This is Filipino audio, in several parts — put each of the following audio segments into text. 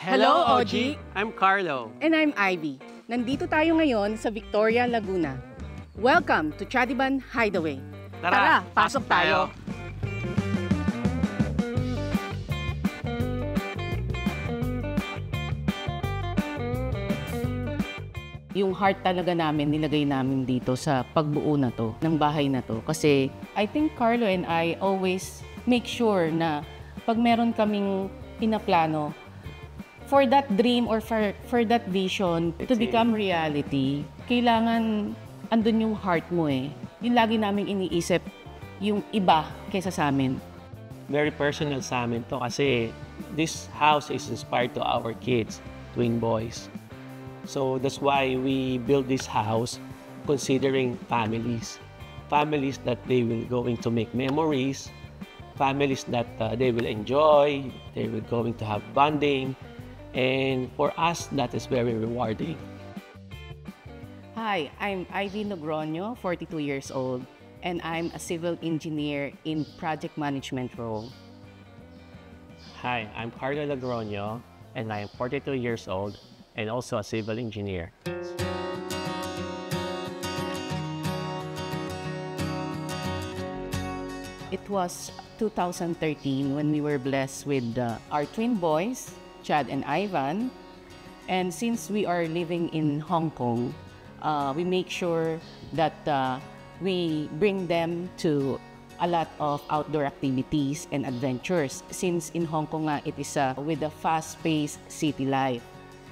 Hello, Oji! I'm Carlo. And I'm Ivy. Nandito tayo ngayon sa Victoria, Laguna. Welcome to Chadiban Hideaway. Tara, pasok tayo! Yung heart talaga namin, nilagay namin dito sa pagbuo na to, ng bahay na to. Kasi I think Carlo and I always make sure na pag meron kaming pinaplano, for that dream or for that vision to become reality, kailangan andun yung heart mo eh. Yung lagi naming iniisip, yung iba kaysa sa amin. Very personal sa amin to kasi this house is inspired to our kids, twin boys. So that's why we built this house considering families. Families that they will going to make memories, families that they will enjoy, they will going to have bonding, and for us that is very rewarding. Hi, I'm Ivy Nogronio, 42 years old, and I'm a civil engineer in project management role. Hi, I'm Carlo Lagronio, and I am 42 years old and also a civil engineer. It was 2013 when we were blessed with our twin boys, Chad and Ivan. And since we are living in Hong Kong, we make sure that we bring them to a lot of outdoor activities and adventures. Since in Hong Kong nga, it is with a fast-paced city life.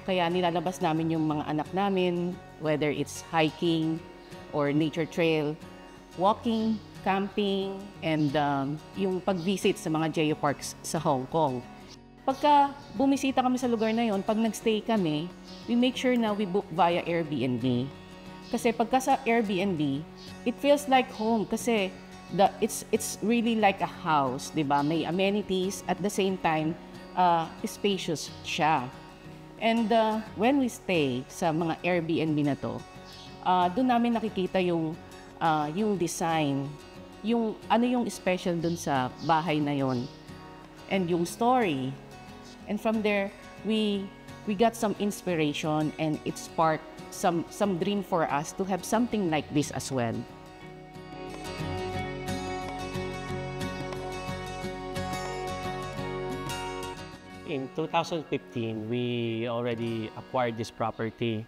Kaya nilalabas namin yung mga anak namin, whether it's hiking or nature trail, walking, camping, and yung pag-visit sa mga geoparks sa Hong Kong. Pagka bumisita kami sa lugar na yon, pag nagstay kami, we make sure na we book via Airbnb. Kasi pagka sa Airbnb, it feels like home kasi it's really like a house, 'di ba? May amenities at the same time spacious siya. And when we stay sa mga Airbnb na to, doon namin nakikita yung design, yung ano yung special doon sa bahay na yon, and yung story. And from there, we got some inspiration, and it sparked some dream for us to have something like this as well. In 2015, we already acquired this property.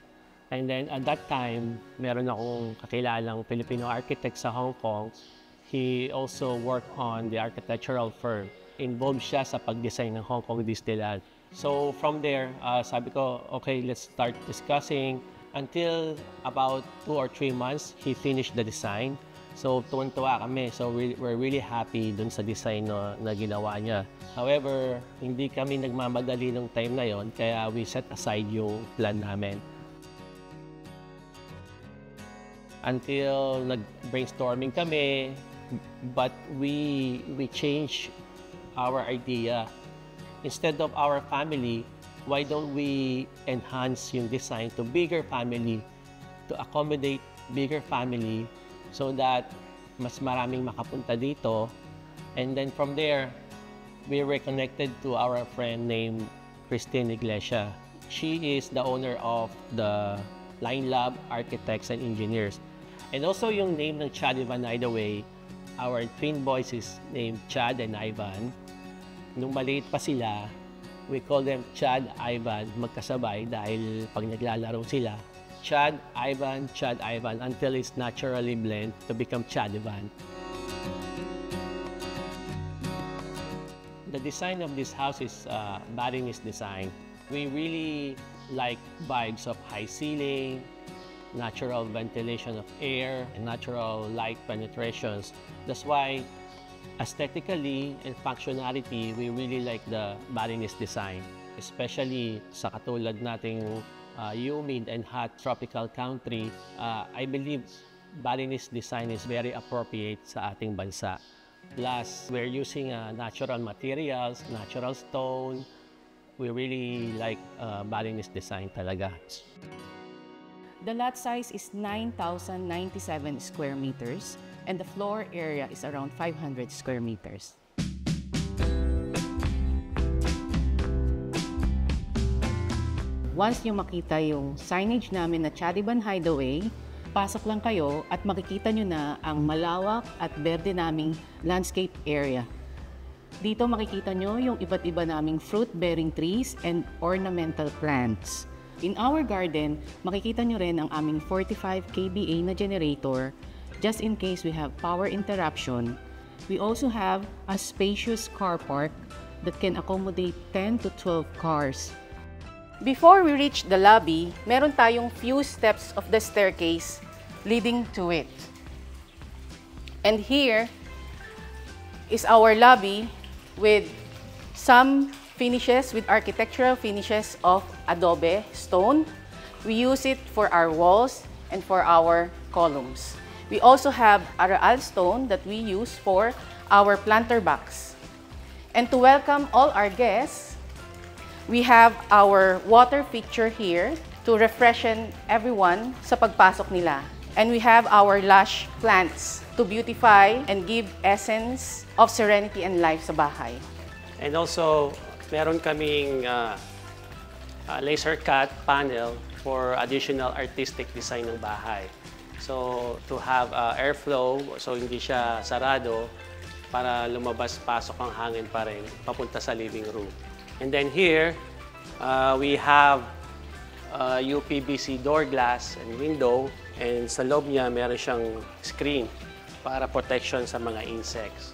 And then at that time, meron akong kakilalang Filipino architect sa Hong Kong. He also worked on the architectural firm. Involved siya sa pag-design ng Hong Kong Disneyland. So from there, sabi ko, okay, let's start discussing. Until about 2 or 3 months, he finished the design. So tuwang-tuwa kami. So we're really happy dun sa design na ginawa niya. However, hindi kami nagmamadali nung time na yon, kaya we set aside yung plan namin. Until nag-brainstorming kami, but we changed our idea. Instead of our family, why don't we enhance yung design to bigger family, to accommodate bigger family, so that mas maraming makapunta dito. And then from there, we reconnected to our friend named Christine Iglesia. She is the owner of the Line Lab Architects and Engineers. And also yung name ng Chadiban Hideaway, our twin boys is named Chad and Ivan. Nung maliit pa sila, we call them Chad, Ivan, magkasabay dahil pag naglalaro sila, Chad, Ivan, until it's naturally blend to become Chadiban. The design of this house is Balinese design. We really like vibes of high ceiling, natural ventilation of air, and natural light penetrations. That's why aesthetically and functionality, we really like the Balinese design, especially sa katulad nating humid and hot tropical country. I believe Balinese design is very appropriate sa ating bansa. Plus, we're using natural materials, natural stone. We really like Balinese design talaga. The lot size is 9,097 square meters, and the floor area is around 500 square meters. Once nyo makita yung signage namin na Chadiban Hideaway, pasok lang kayo at makikita nyo na ang malawak at berde naming landscape area. Dito makikita nyo yung iba't iba naming fruit-bearing trees and ornamental plants. In our garden, makikita nyo rin ang aming 45 kVA na generator just in case we have power interruption. We also have a spacious car park that can accommodate 10 to 12 cars. Before we reach the lobby, meron tayong few steps of the staircase leading to it. And here is our lobby with some finishes, with architectural finishes of adobe stone. We use it for our walls and for our columns. We also have Araal stone that we use for our planter box. And to welcome all our guests, we have our water feature here to refreshen everyone sa pagpasok nila. And we have our lush plants to beautify and give essence of serenity and life sa bahay. And also, meron kaming laser cut panel for additional artistic design ng bahay. So, to have airflow, so hindi siya sarado, para lumabas-pasok ang hangin pa rin papunta sa living room. And then here, we have UPVC door glass and window, and sa loob niya meron siyang screen para protection sa mga insects.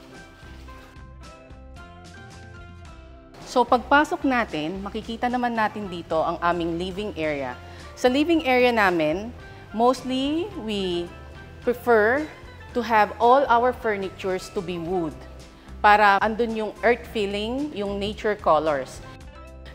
So pagpasok natin, makikita naman natin dito ang aming living area. Sa living area namin, mostly we prefer to have all our furnitures to be wood para andun yung earth feeling, yung nature colors.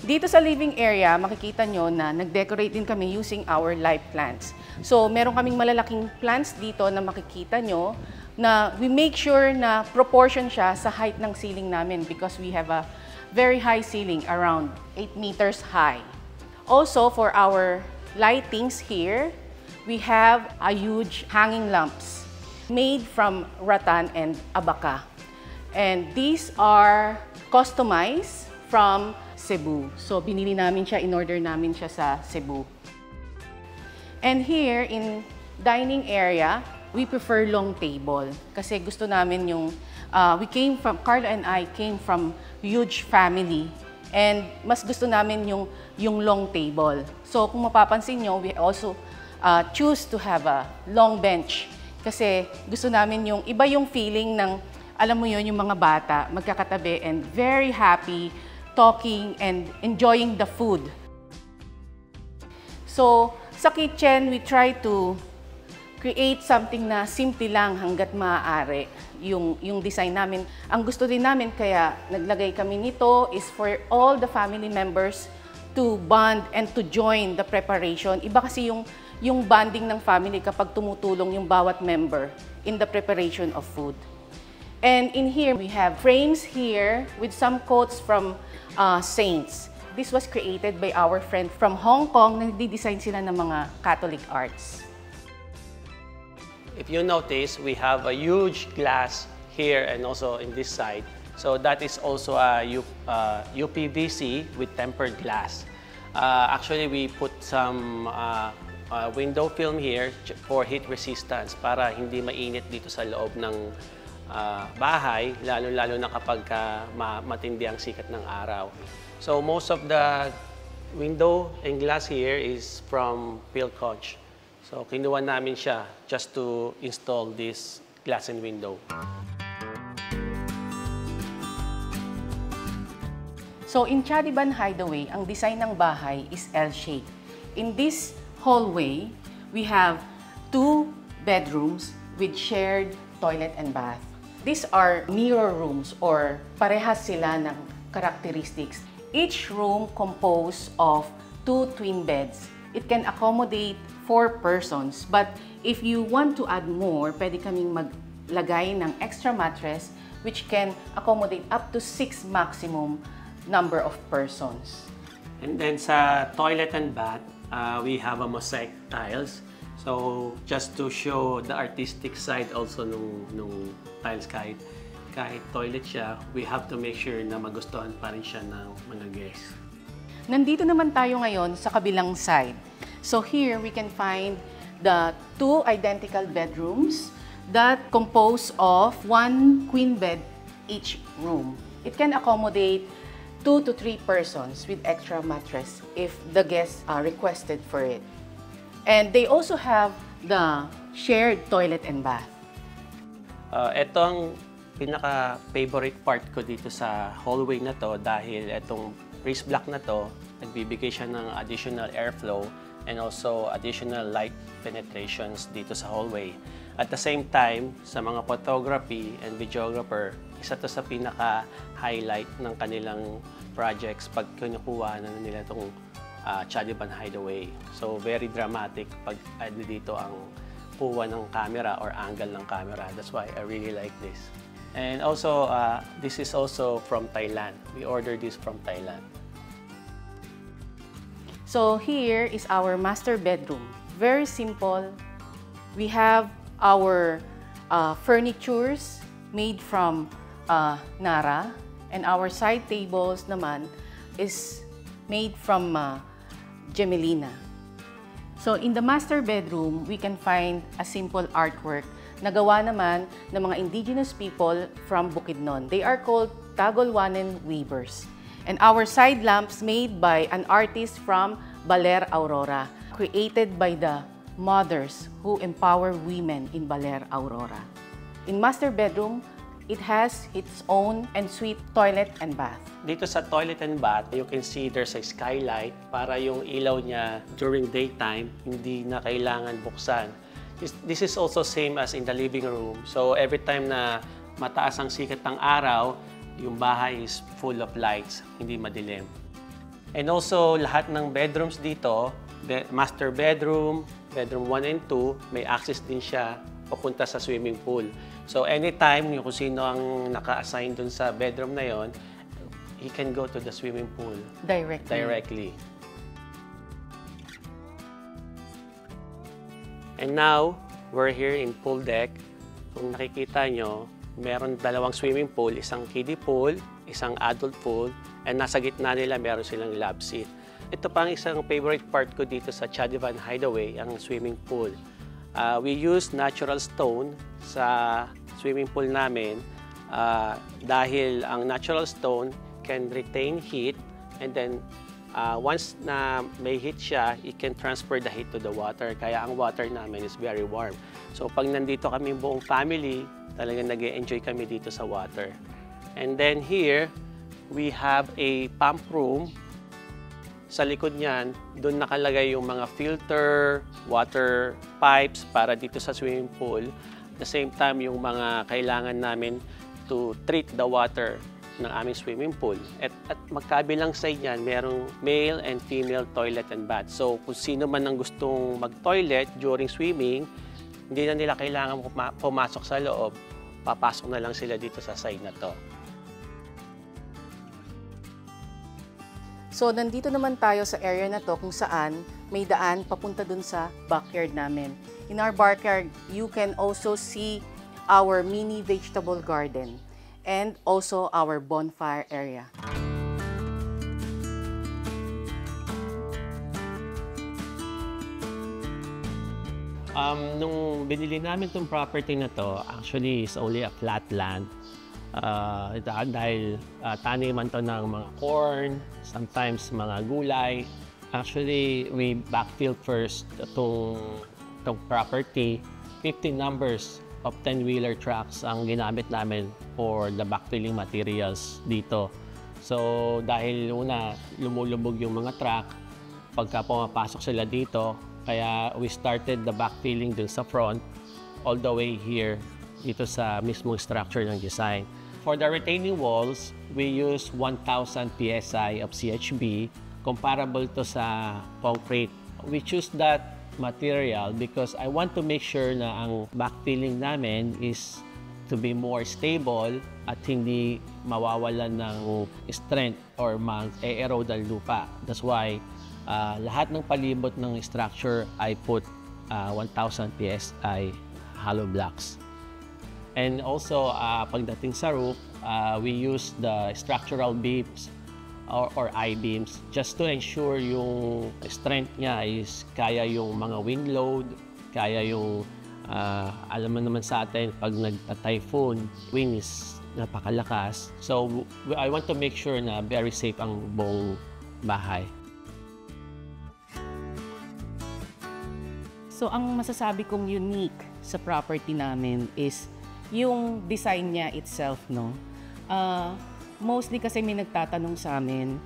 Dito sa living area, makikita nyo na nag-decorate din kami using our live plants. So meron kaming malalaking plants dito na makikita nyo na we make sure na proportion siya sa height ng ceiling namin because we have a very high ceiling, around 8 meters high. Also, for our lightings here, we have a huge hanging lamps made from rattan and abaca. And these are customized from Cebu. So, binili namin siya, in-order namin siya sa Cebu. And here, in dining area, we prefer long table. Kasi gusto namin yung, Carlo and I came from huge family. And mas gusto namin yung long table. So, kung mapapansin nyo, we also choose to have a long bench. Kasi gusto namin yung iba yung feeling ng, alam mo yun, yung mga bata, magkakatabi and very happy, talking and enjoying the food. So, sa kitchen, we try to create something na simple lang hanggat maaari yung design namin. Ang gusto din namin kaya naglagay kami nito is for all the family members to bond and to join the preparation. Iba kasi yung bonding ng family kapag tumutulong yung bawat member in the preparation of food. And in here, we have frames here with some quotes from saints. This was created by our friend from Hong Kong na nagdi-design sila ng mga Catholic arts. If you notice, we have a huge glass here and also in this side. So that is also a UPVC with tempered glass. Actually, we put some window film here for heat resistance para hindi mainit dito sa loob ng bahay, lalo-lalo na kapag matindi ang sikat ng araw. So most of the window and glass here is from Philconch. So kinuha namin siya just to install this glass and window. So in Chadiban Hideaway, ang design ng bahay is L-shaped. In this hallway, we have 2 bedrooms with shared toilet and bath. These are mirror rooms or parehas sila ng characteristics. Each room composed of 2 twin beds. It can accommodate 4 persons, but if you want to add more, pwede kaming maglagay ng extra mattress which can accommodate up to 6 maximum number of persons. And then sa toilet and bath, we have a mosaic tiles. So just to show the artistic side also nung tiles, kahit toilet siya, we have to make sure na magustuhan pa rin siya ng mga guests. Nandito naman tayo ngayon sa kabilang side. So here we can find the 2 identical bedrooms that compose of 1 queen bed each room. It can accommodate 2 to 3 persons with extra mattress if the guests are requested for it. And they also have the shared toilet and bath. Ito ang pinaka-favorite part ko dito sa hallway na to dahil itong raised block na to, nagbibigay siya ng additional airflow and also additional light penetrations dito sa hallway. At the same time, sa mga photography and videographer, isa to sa pinaka-highlight ng kanilang projects pag kinukuha na nila itong Chadiban Hideaway. So, very dramatic pag dito ang puwa ng camera or angle ng camera. That's why I really like this. And also, this is also from Thailand. We ordered this from Thailand. So here is our master bedroom. Very simple. We have our furnitures made from Nara, and our side tables naman is made from Gemelina. So in the master bedroom, we can find a simple artwork na gawa naman ng mga indigenous people from Bukidnon. They are called Tagolwanen weavers. And our side lamps made by an artist from Baler Aurora, created by the mothers who empower women in Baler Aurora. In master bedroom, it has its own ensuite toilet and bath. Dito sa toilet and bath, you can see there's a skylight para yung ilaw niya during daytime, hindi na kailangan buksan. This is also same as in the living room. So every time na mataas ang sikat ng araw, yung bahay is full of lights, hindi madilim. And also, lahat ng bedrooms dito, master bedroom, bedroom 1 and 2, may access din siya papunta sa swimming pool. So anytime yung kung sino ang naka-assign dun sa bedroom na yon, he can go to the swimming pool directly. And now, we're here in pool deck. Kung nakikita nyo, meron 2 swimming pool, isang kiddie pool, isang adult pool, and nasa gitna nila meron silang love seat. Ito pa ang isang favorite part ko dito sa Chadiban Hideaway, ang swimming pool. We use natural stone sa swimming pool namin dahil ang natural stone can retain heat, and then once na may heat siya, it can transfer the heat to the water. Kaya ang water namin is very warm. So pag nandito kami buong family, talagang nag-e-enjoy kami dito sa water. And then here, we have a pump room. Sa likod niyan, doon nakalagay yung mga filter, water pipes para dito sa swimming pool. At the same time, yung mga kailangan namin to treat the water ng aming swimming pool. At magkabilang side niyan, merong male and female toilet and bath. So kung sino man ang gustong mag-toilet during swimming, hindi na nila kailangan pumasok sa loob, papasok na lang sila dito sa side na to. So nandito naman tayo sa area na to kung saan may daan papunta dun sa backyard namin. In our backyard, you can also see our mini vegetable garden and also our bonfire area. Nung binili namin itong property na to, actually is only a flat land. Dahil taniman to ng mga corn, sometimes mga gulay. Actually, we backfill first itong property. 15 numbers of 10-wheeler trucks ang ginamit namin for the backfilling materials dito. So, dahil una, lumulubog yung mga truck, pagka pumapasok sila dito, kaya we started the backfilling dun sa front all the way here dito sa mismong structure ng design. For the retaining walls, we use 1,000 PSI of CHB comparable to sa concrete. We choose that material because I want to make sure na ang backfilling namin is to be more stable at hindi mawawalan ng strength or mag-erode ang lupa. That's why lahat ng palibot ng structure I put 1,000 PSI hollow blocks. And also, pagdating sa roof, we use the structural beams or I-beams just to ensure yung strength niya is kaya yung mga wind load, kaya yung alam mo naman sa atin pag nagta-typhoon, wind is napakalakas. So I want to make sure na very safe ang buong bahay. So ang masasabi kong unique sa property namin is yung design niya itself, no? Mostly kasi may nagtatanong sa amin,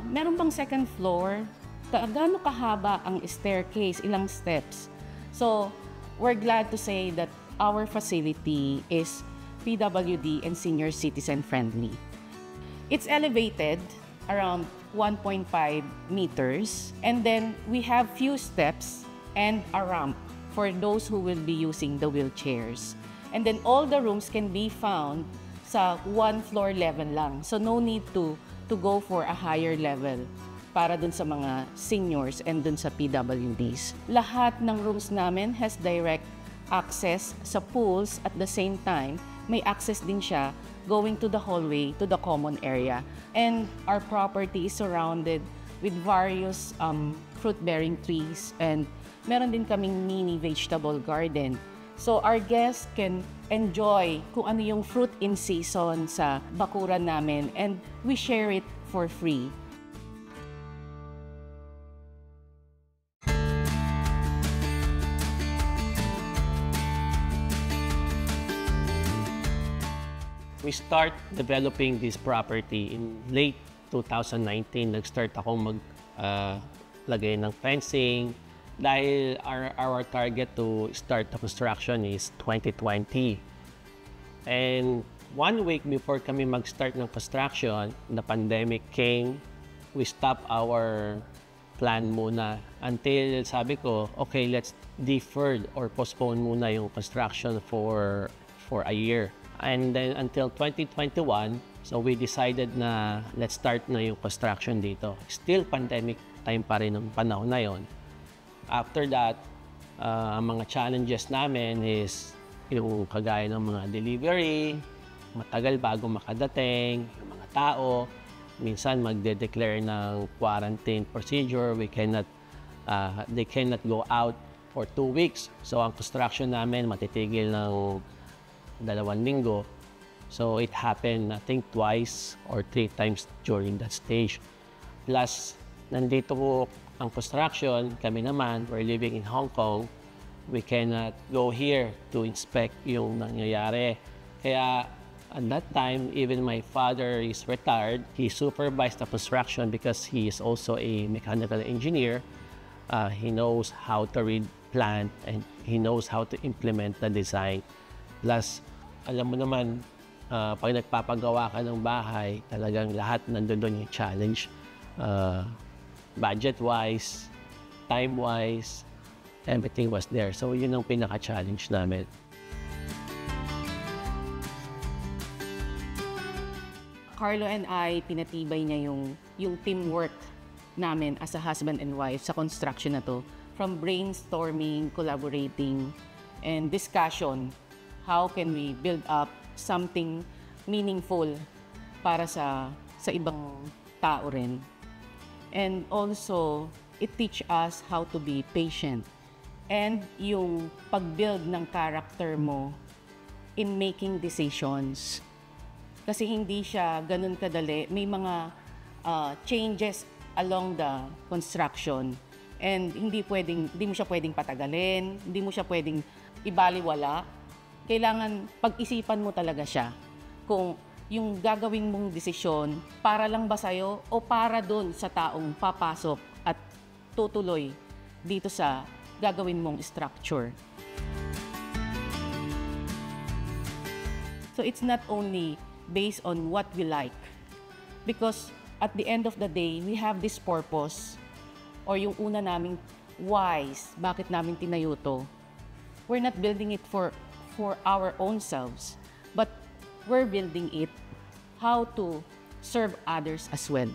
meron bang second floor? Gaano kahaba ang staircase? Ilang steps? So, we're glad to say that our facility is PWD and senior citizen friendly. It's elevated around 1.5 meters, and then we have few steps and a ramp for those who will be using the wheelchairs. And then all the rooms can be found sa one floor level lang. So no need to go for a higher level para dun sa mga seniors and dun sa PWDs. Lahat ng rooms namin has direct access sa pools. At the same time, may access din siya going to the hallway, to the common area. And our property is surrounded with various fruit-bearing trees, and meron din kaming mini vegetable garden. So our guests can enjoy kung ano yung fruit in season sa bakuran namin, and we share it for free. We start developing this property in late 2019. Nag-start akong maglagay ng fencing dahil our target to start the construction is 2020. And 1 week before kami mag-start ng construction, the pandemic came. We stopped our plan muna until sabi ko, okay, let's defer or postpone muna yung construction for a year. And then until 2021, so we decided na let's start na yung construction dito. Still pandemic time pa rin ng panahon na yon. After that, ang mga challenges namin is yung kagaya ng mga delivery, matagal bago makadating, yung mga tao, minsan magde-declare ng quarantine procedure, they cannot go out for 2 weeks. So ang construction namin matitigil ng 2 linggo. So it happened, I think, 2 or 3 times during that stage. Plus, nandito po ang construction, kami naman, we're living in Hong Kong. We cannot go here to inspect yung nangyayari. Kaya at that time, even my father is retired. He supervised the construction because he is also a mechanical engineer. He knows how to read plan and he knows how to implement the design. Plus, alam mo naman, pag nagpapagawa ka ng bahay, talagang lahat nandun yung challenge. Budget-wise, time-wise, everything was there. So, yun ang pinaka-challenge namin. Carlo and I, pinatibay niya yung teamwork namin as a husband and wife sa construction na to. From brainstorming, collaborating, and discussion. How can we build up something meaningful para sa ibang tao rin. And also, it teach us how to be patient. And yung pag-build ng character mo in making decisions. Kasi hindi siya ganun kadali. May mga changes along the construction. And hindi mo siya pwedeng patagalin, hindi mo siya pwedeng ibaliwala. Kailangan pag-isipan mo talaga siya kung yung gagawin mong desisyon para lang ba sa'yo o para dun sa taong papasok at tutuloy dito sa gagawin mong structure. So it's not only based on what we like, because at the end of the day, we have this purpose or yung una naming whys, bakit namin tinayo to. We're not building it for our own selves, but we're building it how to serve others as well.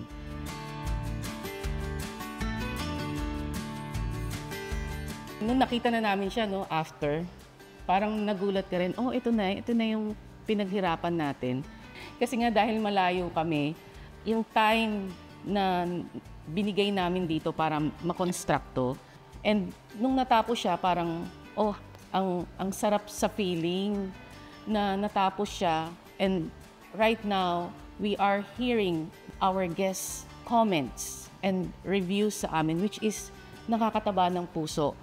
Nung nakita na namin siya, no, after, parang nagulat ka rin, oh, ito na yung pinaghirapan natin. Kasi nga dahil malayo kami, yung time na binigay namin dito para makonstructo. And nung natapos siya, parang, ang sarap sa feeling na natapos siya. And right now, we are hearing our guests' comments and reviews sa amin, which is nakakataba ng puso.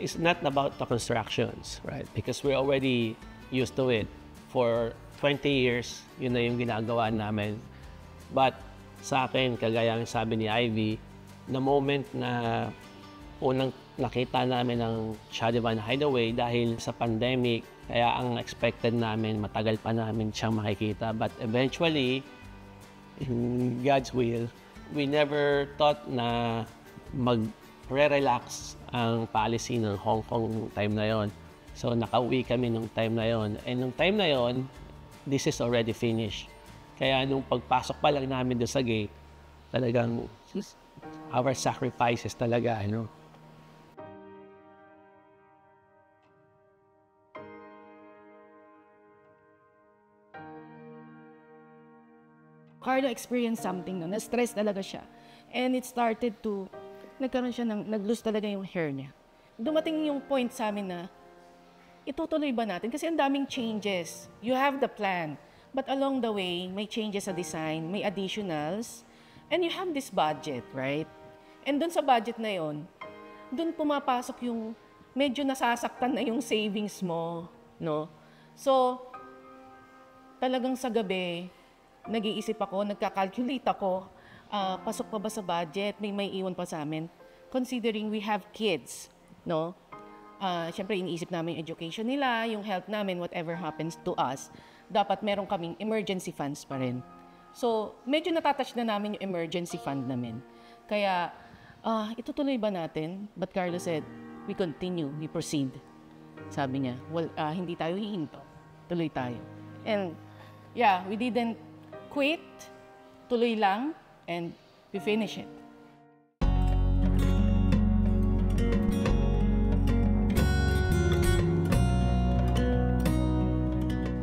It's not about the constructions, right? Because we're already used to it. For 20 years, yun na yung ginagawa namin. But sa akin, kagaya ng sabi ni Ivy, the moment na unang nakita namin ang Shadivan Hideaway dahil sa pandemic, kaya ang expected namin, matagal pa namin siyang makikita. But eventually, in God's will, we never thought na mag-relax ang policy ng Hong Kong nung time na yon. So nakauwi kami nung time na yon. And nung time na yon, this is already finished. Kaya nung pagpasok pa lang namin doon sa gate, talagang our sacrifices talaga, ano. Carlo experienced something, no? Na-stress talaga siya. And it started to, nagkaroon siya nag-lose talaga yung hair niya. Dumating yung point sa amin na, itutuloy ba natin? Kasi ang daming changes. You have the plan. But along the way, may changes sa design, may additionals, and you have this budget, right? And dun sa budget na yon, dun pumapasok yung medyo nasasaktan na yung savings mo, no? So, talagang sa gabi, nag-iisip ako, nagka-calculate ako, pasok pa ba sa budget, may iwan pa sa amin. Considering we have kids, no? Siyempre, iniisip namin yung education nila, yung health namin, whatever happens to us, dapat meron kaming emergency funds pa rin. So, medyo natatouch na namin yung emergency fund namin. Kaya, itutuloy ba natin? But Carlo said, we continue, we proceed. Sabi niya, well, hindi tayo hihinto. Tuloy tayo. And, yeah, we didn't quit. Tuloy lang, and we finish it.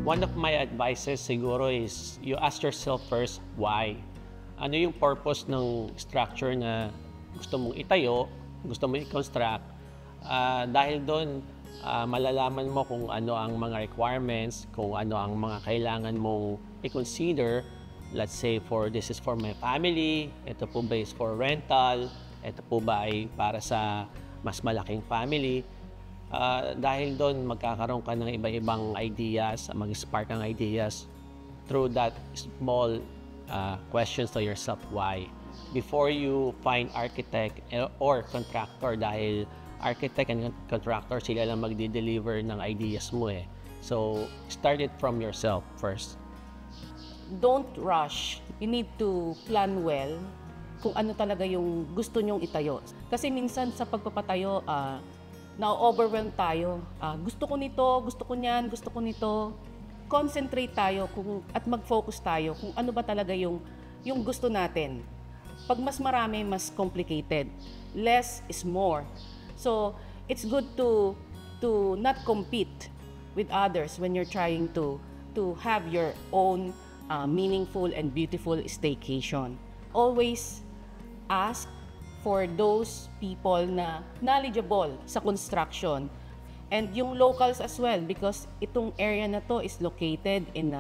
One of my advices siguro is you ask yourself first, why? Ano yung purpose ng structure na gusto mong itayo, gusto mong i-construct? Dahil doon, malalaman mo kung ano ang mga requirements, kung ano ang mga kailangan mong i-consider. Let's say, this is for my family, ito po ba is for rental, ito po ba ay para sa mas malaking family. Dahil doon magkakaroon ka ng iba-ibang ideas, mag-spark ng ideas through that small questions to yourself, why? Before you find architect or contractor, dahil architect and contractor, sila lang magde-deliver ng ideas mo eh. So, start it from yourself first. Don't rush. You need to plan well kung ano talaga yung gusto nyong itayo. Kasi minsan sa pagpapatayo, na-overwhelm tayo. Gusto ko nito, gusto ko niyan, gusto ko nito. Concentrate tayo at mag-focus tayo kung ano ba talaga yung gusto natin. Pag mas marami, mas complicated. Less is more. So, it's good to not compete with others when you're trying to have your own meaningful and beautiful staycation. Always ask for those people na knowledgeable sa construction and yung locals as well, because itong area na to is located in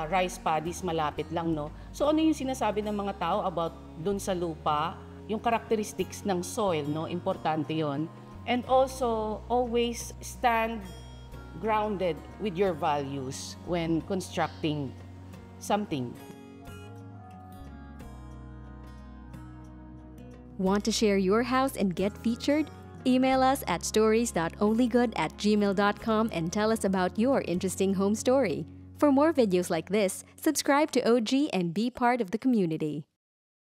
rice paddies, malapit lang, no? So ano yung sinasabi ng mga tao about dun sa lupa, yung characteristics ng soil, no? Importante yon. And also always stand grounded with your values when constructing something. Want to share your house and get featured? Email us at stories.onlygood@gmail.com and tell us about your interesting home story. For more videos like this, subscribe to OG and be part of the community.